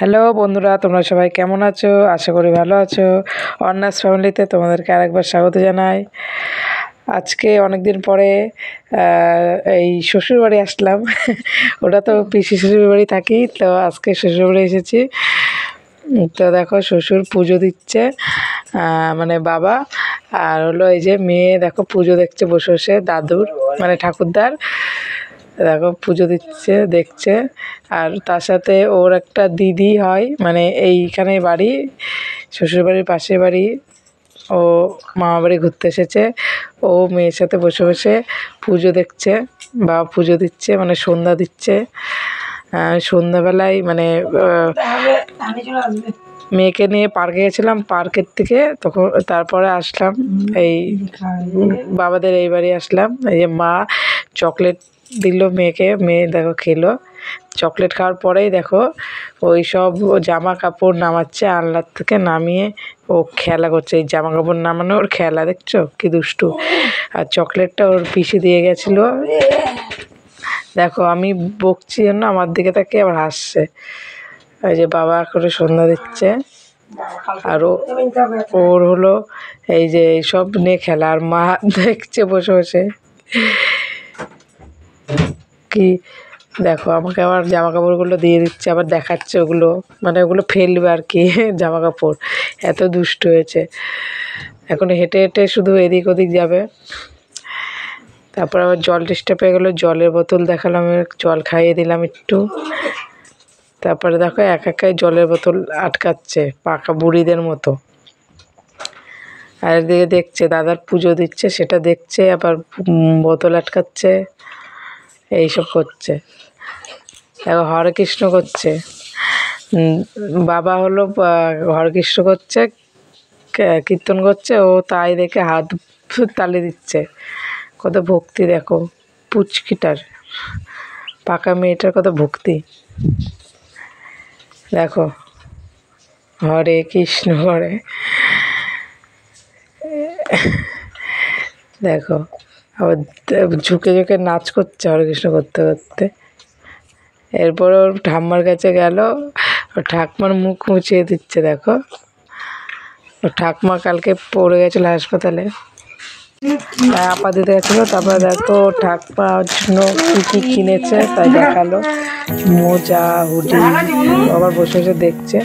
Hello বন্ধুরা, তোমরা সবাই কেমন আছো? আশা করি ভালো আছো। অর্ণাস ফ্যামিলিতে তোমাদেরকে আরেকবার স্বাগত জানাই। আজকে অনেক দিন পরে এই শ্বশুরবাড়ি আসলাম। ওটা তো পিসি শ্বশুরবাড়ি থাকি, তো আজকে শ্বশুরবাড়ি এসেছি। তো দেখো শ্বশুর পুজো দিচ্ছে, মানে বাবা, আর হলো এই যে মেয়ে দেখো পুজো দেখছে বসে বসে, দাদুর মানে ঠাকুরদার দেখো পুজো দিচ্ছে দেখছে। আর তার সাথে ওর একটা দিদি হয়, মানে এইখানে বাড়ি, শ্বশুরবাড়ির পাশে বাড়ি। ও মামা বাড়ি ঘুরতে এসেছে, ও মেয়ের সাথে বসে বসে পুজো দেখছে বা পুজো দিচ্ছে, মানে সন্ধ্যা দিচ্ছে। সন্ধ্যাবেলায় মানে মেয়েকে নিয়ে পার্কে গেছিলাম, পার্কের থেকে তখন তারপরে আসলাম এই বাবাদের এই বাড়ি আসলাম। এই যে মা চকলেট দিল মেয়েকে, মেয়ে দেখো খেলো। চকলেট খাওয়ার পরেই দেখো ওই সব জামা কাপড় নামাচ্ছে, আলনার থেকে নামিয়ে ও খেলা করছে। এই জামা কাপড় নামানো ওর খেলা, দেখছো কি দুষ্টু। আর চকলেটটা ওর পিসি দিয়ে গেছিলো। দেখো আমি বকছি জন্য আমার দিকে তাকিয়ে আবার হাসছে। এই যে বাবা করে সন্ধ্যা দিচ্ছে, আর ওর হলো এই যে সব নিয়ে খেলা, আর মা দেখছে বসে বসে কি। দেখো আমাকে আবার জামা কাপড়গুলো দিয়ে দিচ্ছে, আবার দেখাচ্ছে ওগুলো, মানে ওগুলো ফেলবে আর কি। জামা কাপড় এত দুষ্ট হয়েছে। এখন হেঁটে হেঁটে শুধু এদিক ওদিক যাবে। তারপর আবার জল তেষ্টা পেয়ে গেলো, জলের বোতল দেখালাম, জল খাইয়ে দিলাম একটু। তারপরে দেখো একাই জলের বোতল আটকাচ্ছে পাকা বুড়িদের মতো। আর একদিকে দেখছে দাদার পুজো দিচ্ছে, সেটা দেখছে, আবার বোতল আটকাচ্ছে, এইসব করছে। দেখো হরে কৃষ্ণ করছে, বাবা হলো হরে কৃষ্ণ করছে, কীর্তন করছে, ও তাই দেখে হাত তালি দিচ্ছে। কত ভক্তি দেখো পুচকিটার, পাকা মেয়েটার কত ভক্তি। দেখো হরে কৃষ্ণ হরে, দেখো আবার ঝুঁকে ঝুঁকে নাচ করছে হরে কৃষ্ণ করতে করতে। এরপর ওর ঠাম্মার কাছে গেল, ওর ঠাকমার মুখ মুছিয়ে দিচ্ছে। দেখো ওর ঠাকমা কালকে পড়ে গেছিলো হাসপাতালে, আপা দিতে গেছিলো। তারপরে দেখো ঠাকমার জন্য কী কী কিনেছে তাই দেখালো, মোজা হুডি, আবার বসে বসে দেখছে।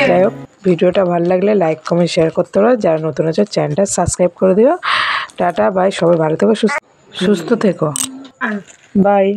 যাই হোক, ভিডিওটা ভালো লাগলে লাইক কমেন্ট শেয়ার করতে পারো। যারা নতুন আছে চ্যানেলটা সাবস্ক্রাইব করে দিও। টাটা বাই, সবাই ভালো থেকো, সুস্থ থেকো, বাই।